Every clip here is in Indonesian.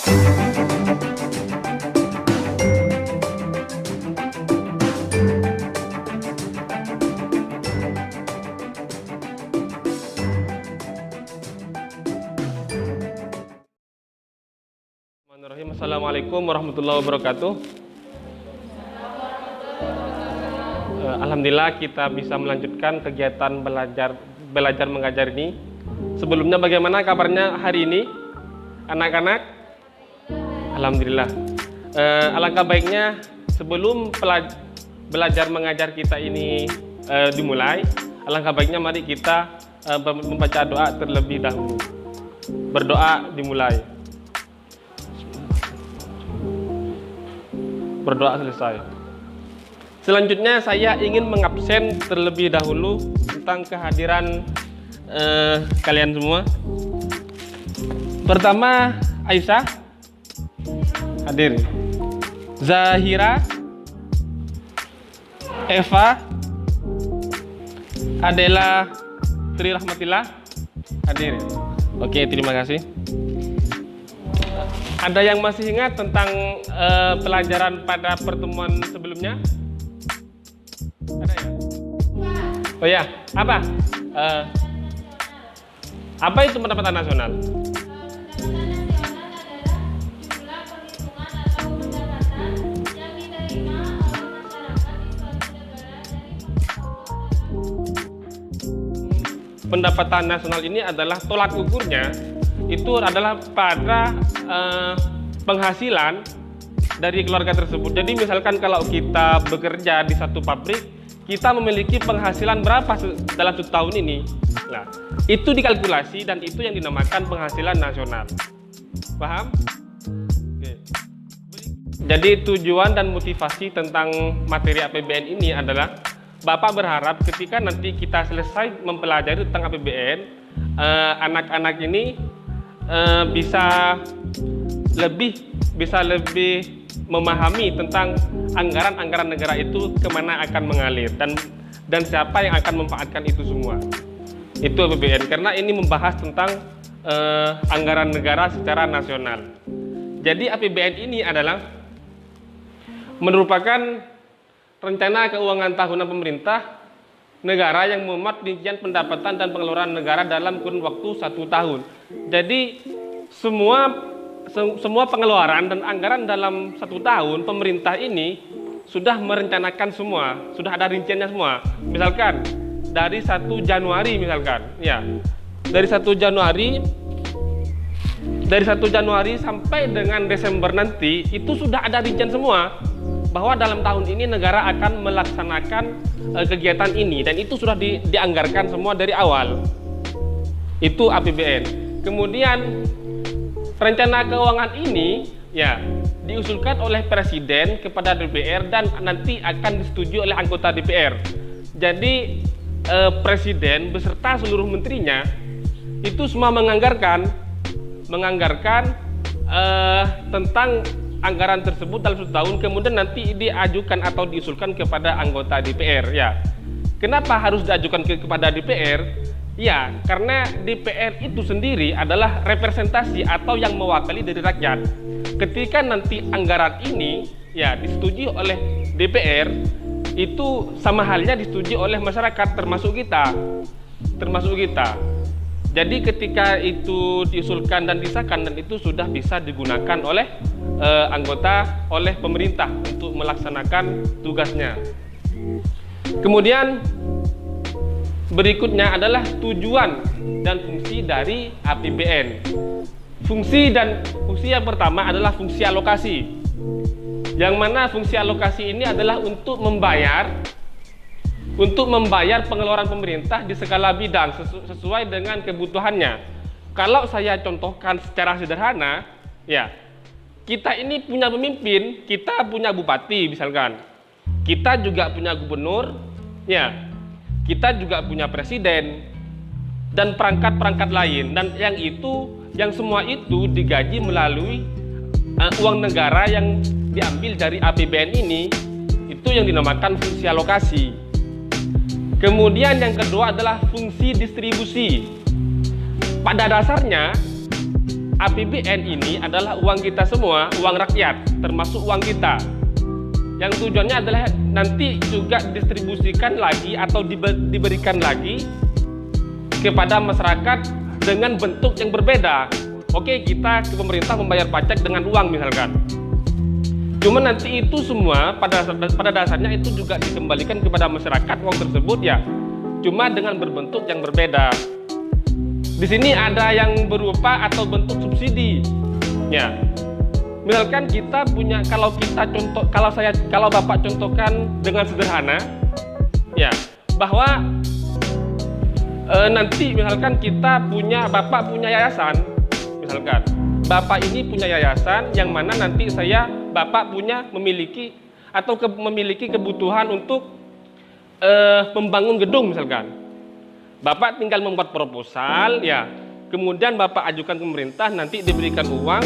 Assalamualaikum warahmatullahi wabarakatuh. Alhamdulillah kita bisa melanjutkan kegiatan belajar mengajar ini. Sebelumnya bagaimana kabarnya hari ini, anak-anak? Alhamdulillah. Alangkah baiknya sebelum belajar mengajar kita ini dimulai, alangkah baiknya mari kita membaca doa terlebih dahulu. Berdoa dimulai. Berdoa selesai. Selanjutnya saya ingin mengabsen terlebih dahulu tentang kehadiran kalian semua. Pertama, Aisyah hadir, Zahira, Eva, Adela, Tri Rahmatillah hadir. Oke, terima kasih. Ada yang masih ingat tentang pelajaran pada pertemuan sebelumnya? Ada ya? Oh ya, apa? Apa itu pendapatan nasional? Pendapatan nasional ini adalah tolak ukurnya itu adalah pada penghasilan dari keluarga tersebut. Jadi misalkan kalau kita bekerja di satu pabrik, kita memiliki penghasilan berapa dalam 1 tahun ini. Nah, itu dikalkulasi dan itu yang dinamakan penghasilan nasional. Paham? Oke. Jadi tujuan dan motivasi tentang materi APBN ini adalah Bapak berharap ketika nanti kita selesai mempelajari tentang APBN, anak-anak ini bisa lebih memahami tentang anggaran negara itu kemana akan mengalir dan siapa yang akan memanfaatkan itu semua. Itu APBN karena ini membahas tentang anggaran negara secara nasional. Jadi APBN ini adalah merupakan rencana keuangan tahunan pemerintah negara yang memuat rincian pendapatan dan pengeluaran negara dalam kurun waktu 1 tahun. Jadi semua pengeluaran dan anggaran dalam 1 tahun pemerintah ini sudah merencanakan semua, sudah ada rinciannya semua. Misalkan dari 1 Januari misalkan, ya. Dari 1 Januari sampai dengan Desember nanti itu sudah ada rincian semua bahwa dalam tahun ini negara akan melaksanakan kegiatan ini dan itu sudah dianggarkan semua dari awal. Itu APBN. Kemudian rencana keuangan ini ya diusulkan oleh Presiden kepada DPR dan nanti akan disetujui oleh anggota DPR. Jadi Presiden beserta seluruh menterinya itu semua menganggarkan tentang anggaran tersebut dalam 1 tahun, kemudian nanti diajukan atau diusulkan kepada anggota DPR ya. Kenapa harus diajukan kepada DPR? Ya, karena DPR itu sendiri adalah representasi atau yang mewakili dari rakyat. Ketika nanti anggaran ini ya disetujui oleh DPR, itu sama halnya disetujui oleh masyarakat termasuk kita. Jadi ketika itu diusulkan dan disahkan dan itu sudah bisa digunakan oleh oleh pemerintah untuk melaksanakan tugasnya. Kemudian berikutnya adalah tujuan dan fungsi dari APBN. Fungsi yang pertama adalah fungsi alokasi. Yang mana fungsi alokasi ini adalah untuk membayar pengeluaran pemerintah di segala bidang sesuai dengan kebutuhannya. Kalau saya contohkan secara sederhana, ya, kita ini punya pemimpin, kita punya bupati misalkan. Kita juga punya gubernur, ya. Kita juga punya presiden dan perangkat-perangkat lain, dan yang semua itu digaji melalui uang negara yang diambil dari APBN ini, itu yang dinamakan fungsi alokasi. Kemudian yang kedua adalah fungsi distribusi. Pada dasarnya APBN ini adalah uang kita semua, uang rakyat, termasuk uang kita. Yang tujuannya adalah nanti juga distribusikan lagi atau diberikan lagi kepada masyarakat dengan bentuk yang berbeda. Oke, kita ke pemerintah membayar pajak dengan uang misalkan. Cuma nanti itu semua pada dasarnya itu juga dikembalikan kepada masyarakat uang tersebut ya. Cuma dengan berbentuk yang berbeda. Di sini ada yang berupa atau bentuk subsidi. Ya. Misalkan kita punya, kalau Bapak contohkan dengan sederhana ya, bahwa nanti misalkan Bapak punya yayasan, misalkan Bapak ini punya yayasan yang mana nanti Bapak memiliki kebutuhan untuk membangun gedung misalkan. Bapak tinggal membuat proposal ya, kemudian Bapak ajukan ke pemerintah, nanti diberikan uang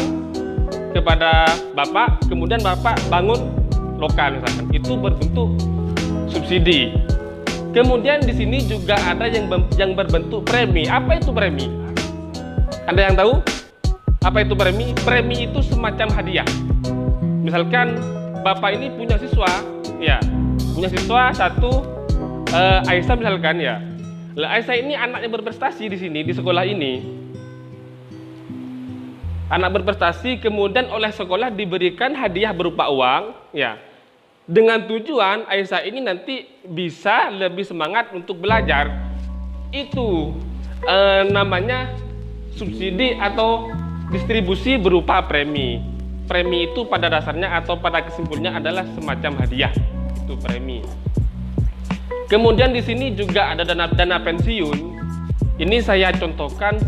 kepada Bapak, kemudian Bapak bangun lokal misalkan. Itu berbentuk subsidi. Kemudian di sini juga ada yang berbentuk premi. Apa itu premi? Ada yang tahu? Apa itu premi? Premi itu semacam hadiah. Misalkan Bapak ini punya siswa, ya, punya siswa satu, Aisyah misalkan ya. Lah Aisyah ini anaknya berprestasi di sini di sekolah ini. Anak berprestasi, kemudian oleh sekolah diberikan hadiah berupa uang, ya. Dengan tujuan Aisyah ini nanti bisa lebih semangat untuk belajar. Itu namanya subsidi atau distribusi berupa premi. Premi itu pada dasarnya atau pada kesimpulannya adalah semacam hadiah. Itu premi. Kemudian di sini juga ada dana pensiun. Ini saya contohkan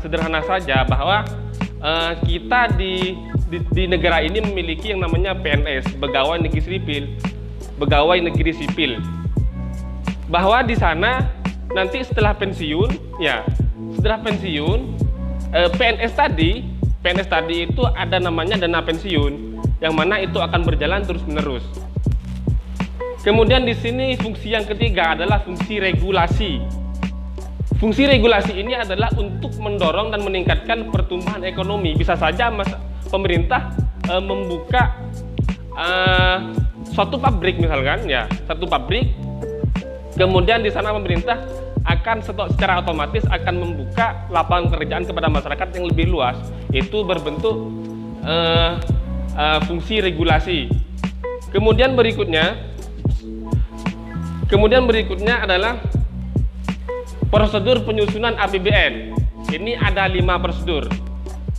sederhana saja bahwa kita di negara ini memiliki yang namanya PNS, pegawai negeri sipil. Bahwa di sana nanti setelah pensiun, ya, PNS tadi itu ada namanya dana pensiun, yang mana itu akan berjalan terus-menerus. Kemudian di sini fungsi yang ketiga adalah fungsi regulasi. Fungsi regulasi ini adalah untuk mendorong dan meningkatkan pertumbuhan ekonomi. Bisa saja pemerintah membuka suatu pabrik misalkan, ya, satu pabrik. Kemudian di sana pemerintah akan secara otomatis akan membuka lapangan pekerjaan kepada masyarakat yang lebih luas. Itu berbentuk fungsi regulasi. Kemudian berikutnya adalah prosedur penyusunan APBN. Ini ada 5 prosedur.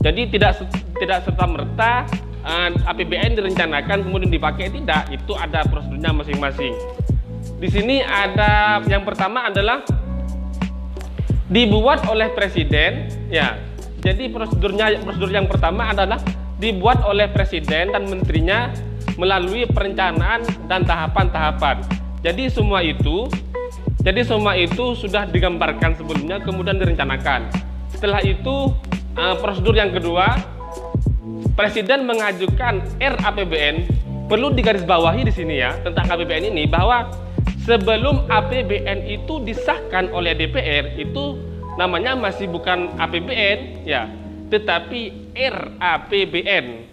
Jadi tidak serta-merta APBN direncanakan kemudian dipakai, tidak. Itu ada prosedurnya masing-masing. Di sini ada yang pertama adalah dibuat oleh presiden, ya. Jadi prosedur yang pertama adalah dibuat oleh presiden dan menterinya melalui perencanaan dan tahapan-tahapan. Jadi semua itu sudah digambarkan sebelumnya kemudian direncanakan. Setelah itu prosedur yang kedua, presiden mengajukan RAPBN. Perlu digarisbawahi di sini ya tentang APBN ini, bahwa sebelum APBN itu disahkan oleh DPR itu namanya masih bukan APBN ya, tetapi RAPBN,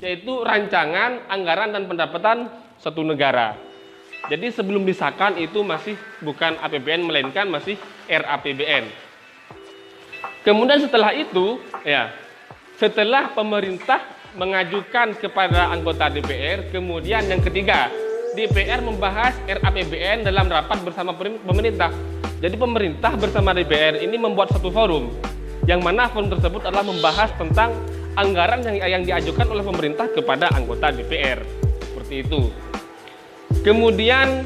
yaitu Rancangan Anggaran dan Pendapatan Suatu Negara. Jadi sebelum disahkan itu masih bukan APBN melainkan masih RAPBN. Kemudian setelah itu ya, setelah pemerintah mengajukan kepada anggota DPR, kemudian yang ketiga, DPR membahas RAPBN dalam rapat bersama pemerintah. Jadi pemerintah bersama DPR ini membuat satu forum, yang mana forum tersebut adalah membahas tentang anggaran yang diajukan oleh pemerintah kepada anggota DPR. Seperti itu. Kemudian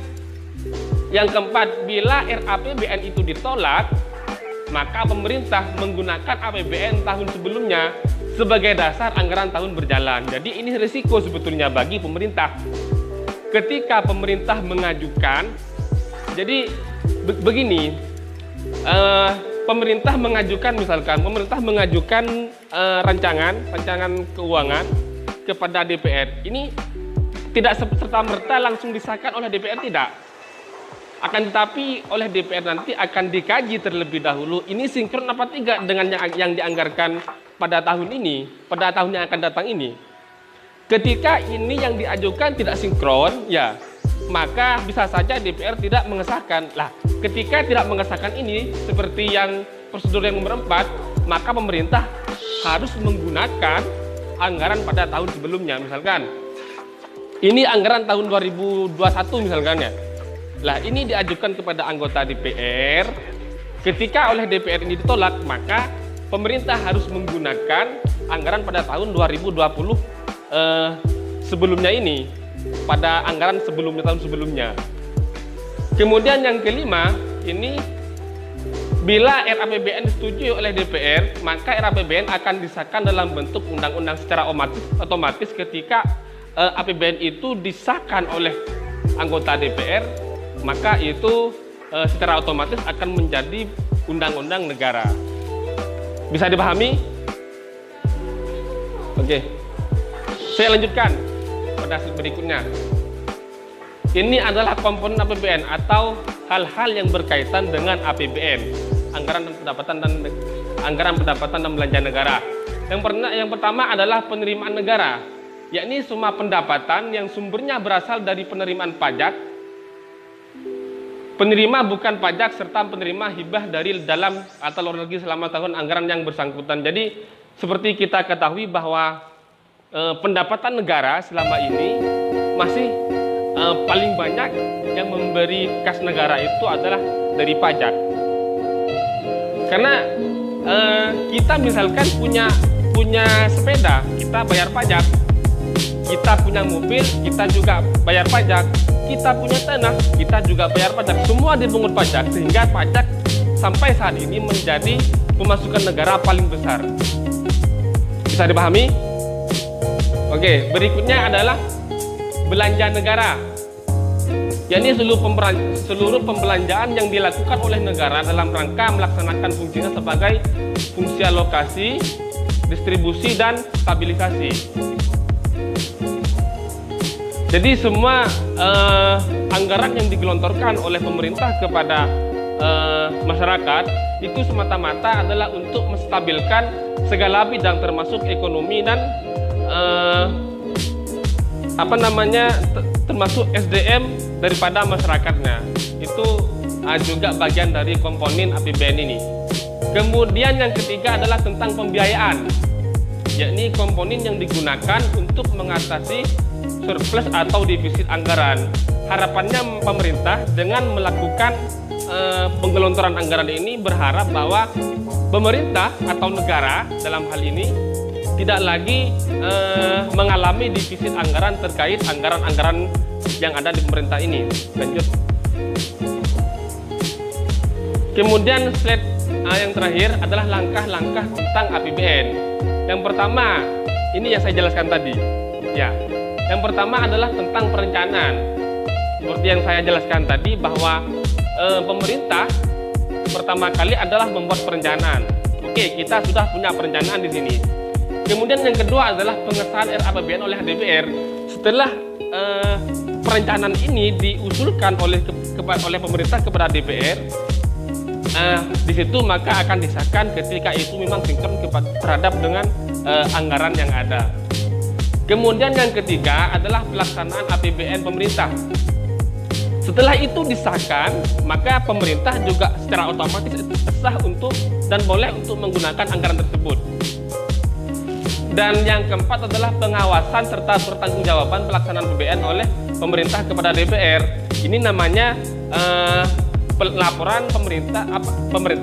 yang keempat, bila RAPBN itu ditolak, maka pemerintah menggunakan APBN tahun sebelumnya sebagai dasar anggaran tahun berjalan. Jadi ini risiko sebetulnya bagi pemerintah. Ketika pemerintah mengajukan, jadi begini, pemerintah mengajukan rancangan keuangan kepada DPR. Ini tidak serta-merta langsung disahkan oleh DPR, tidak. Akan tetapi oleh DPR nanti akan dikaji terlebih dahulu, ini sinkron apa tidak dengan yang dianggarkan pada tahun ini, pada tahun yang akan datang ini, ketika ini yang diajukan tidak sinkron, ya maka bisa saja DPR tidak mengesahkan. Lah, ketika tidak mengesahkan ini seperti yang prosedur yang nomor 4, maka pemerintah harus menggunakan anggaran pada tahun sebelumnya. Misalkan ini anggaran tahun 2021 misalkan ya. Lah, ini diajukan kepada anggota DPR. Ketika oleh DPR ini ditolak, maka pemerintah harus menggunakan anggaran pada tahun 2020 sebelumnya ini, pada anggaran sebelumnya, tahun sebelumnya. Kemudian yang kelima, ini bila RAPBN disetujui oleh DPR, maka RAPBN akan disahkan dalam bentuk undang-undang secara otomatis ketika APBN itu disahkan oleh anggota DPR, maka itu secara otomatis akan menjadi undang-undang negara. Bisa dipahami? Oke. Saya lanjutkan pada slide berikutnya. Ini adalah komponen APBN atau hal-hal yang berkaitan dengan APBN, anggaran pendapatan dan belanja negara. Yang pertama adalah penerimaan negara, yakni semua pendapatan yang sumbernya berasal dari penerimaan pajak, penerima bukan pajak, serta penerima hibah dari dalam atau luar negeri selama tahun anggaran yang bersangkutan. Jadi seperti kita ketahui bahwa pendapatan negara selama ini masih paling banyak yang memberi kas negara itu adalah dari pajak. Karena kita misalkan punya sepeda, kita bayar pajak. Kita punya mobil, kita juga bayar pajak. Kita punya tanah, kita juga bayar pajak. Semua dipungut pajak, sehingga pajak sampai saat ini menjadi pemasukan negara paling besar. Bisa dipahami? Oke, berikutnya adalah belanja negara. yakni seluruh pembelanjaan yang dilakukan oleh negara dalam rangka melaksanakan fungsinya sebagai fungsi alokasi, distribusi, dan stabilisasi. Jadi semua anggaran yang digelontorkan oleh pemerintah kepada masyarakat itu semata-mata adalah untuk menstabilkan segala bidang termasuk ekonomi dan termasuk SDM daripada masyarakatnya. Itu juga bagian dari komponen APBN ini. Kemudian yang ketiga adalah tentang pembiayaan, yakni komponen yang digunakan untuk mengatasi surplus atau defisit anggaran. Harapannya pemerintah dengan melakukan penggelontoran anggaran ini berharap bahwa pemerintah atau negara dalam hal ini tidak lagi mengalami defisit anggaran terkait anggaran-anggaran yang ada di pemerintah ini. Lanjut. Kemudian slide yang terakhir adalah langkah-langkah tentang APBN. Yang pertama, ini yang saya jelaskan tadi. Ya, yang pertama adalah tentang perencanaan. Seperti yang saya jelaskan tadi bahwa pemerintah pertama kali adalah membuat perencanaan. Oke, kita sudah punya perencanaan di sini. Kemudian yang kedua adalah pengesahan RAPBN oleh DPR. Setelah perencanaan ini diusulkan oleh pemerintah kepada DPR, di situ maka akan disahkan ketika itu memang sinkron terhadap dengan anggaran yang ada. Kemudian yang ketiga adalah pelaksanaan APBN pemerintah. Setelah itu disahkan, maka pemerintah juga secara otomatis sah untuk dan boleh untuk menggunakan anggaran tersebut. Dan yang keempat adalah pengawasan serta pertanggungjawaban pelaksanaan APBN oleh pemerintah kepada DPR. Ini namanya laporan pemerintah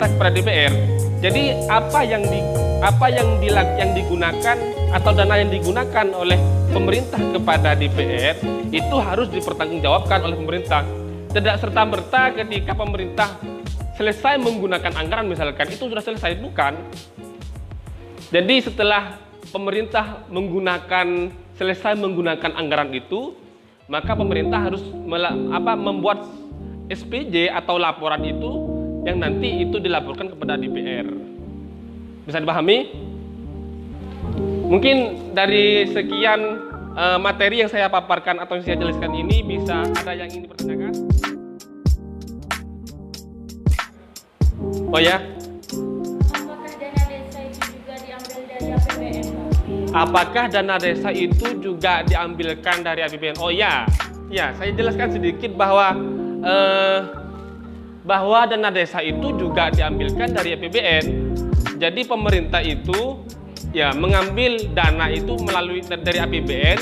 kepada DPR. Jadi apa yang digunakan atau dana yang digunakan oleh pemerintah kepada DPR itu harus dipertanggungjawabkan oleh pemerintah. Tidak serta-merta ketika pemerintah selesai menggunakan anggaran misalkan itu sudah selesai, bukan. Jadi setelah pemerintah selesai menggunakan anggaran itu, maka pemerintah harus membuat SPJ atau laporan itu yang nanti itu dilaporkan kepada DPR. Bisa dipahami? Mungkin dari sekian materi yang saya paparkan atau yang saya jelaskan ini, bisa ada yang ingin dipertanyakan? Oh ya? Apakah dana desa itu juga diambil dari apakah dana desa itu juga diambilkan dari APBN? Oh ya, saya jelaskan sedikit bahwa dana desa itu juga diambilkan dari APBN. Jadi pemerintah itu ya mengambil dana itu melalui dari APBN,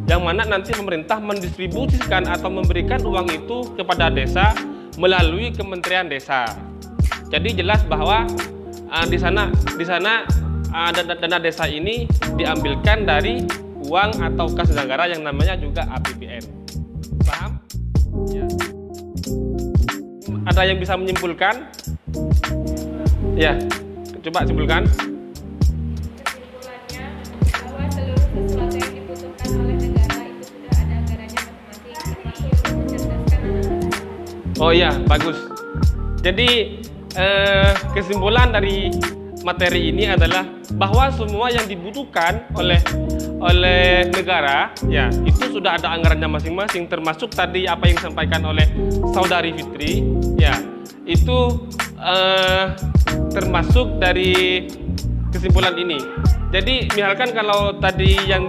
yang mana nanti pemerintah mendistribusikan atau memberikan uang itu kepada desa melalui Kementerian Desa. Jadi jelas bahwa di sana dana desa ini diambilkan dari uang atau kas negara yang namanya juga APBN. Paham? Ya. Ada yang bisa menyimpulkan? Ya, coba simpulkan. Kesimpulannya bahwa seluruh sesuatu yang dibutuhkan oleh negara itu sudah ada anggarannya masing-masing, termasuk mencerdaskan anak-anak. Oh iya, bagus. Jadi kesimpulan dari materi ini adalah bahwa semua yang dibutuhkan oleh negara ya itu sudah ada anggarannya masing-masing, termasuk tadi apa yang disampaikan oleh Saudari Fitri ya, itu termasuk dari kesimpulan ini. Jadi misalkan kalau tadi yang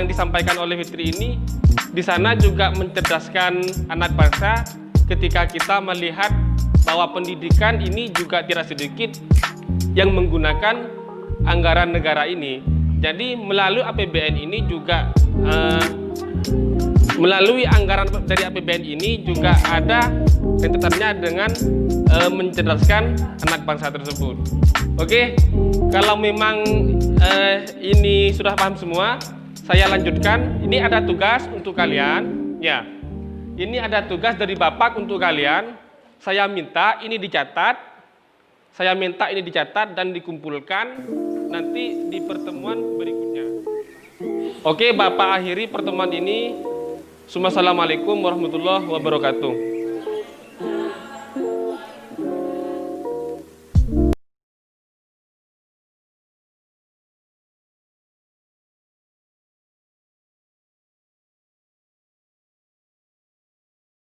disampaikan oleh Fitri ini, di sana juga mencerdaskan anak bangsa ketika kita melihat bahwa pendidikan ini juga tidak sedikit yang menggunakan anggaran negara ini. Jadi melalui APBN ini juga melalui anggaran dari APBN ini juga ada rentetannya dengan mencerdaskan anak bangsa tersebut. Oke, kalau memang ini sudah paham semua, saya lanjutkan. Ini ada tugas untuk kalian. Ya, ini ada tugas dari Bapak untuk kalian. Saya minta ini dicatat. Saya minta ini dicatat dan dikumpulkan nanti di pertemuan berikutnya. Oke, Bapak akhiri pertemuan ini. Assalamualaikum warahmatullahi wabarakatuh.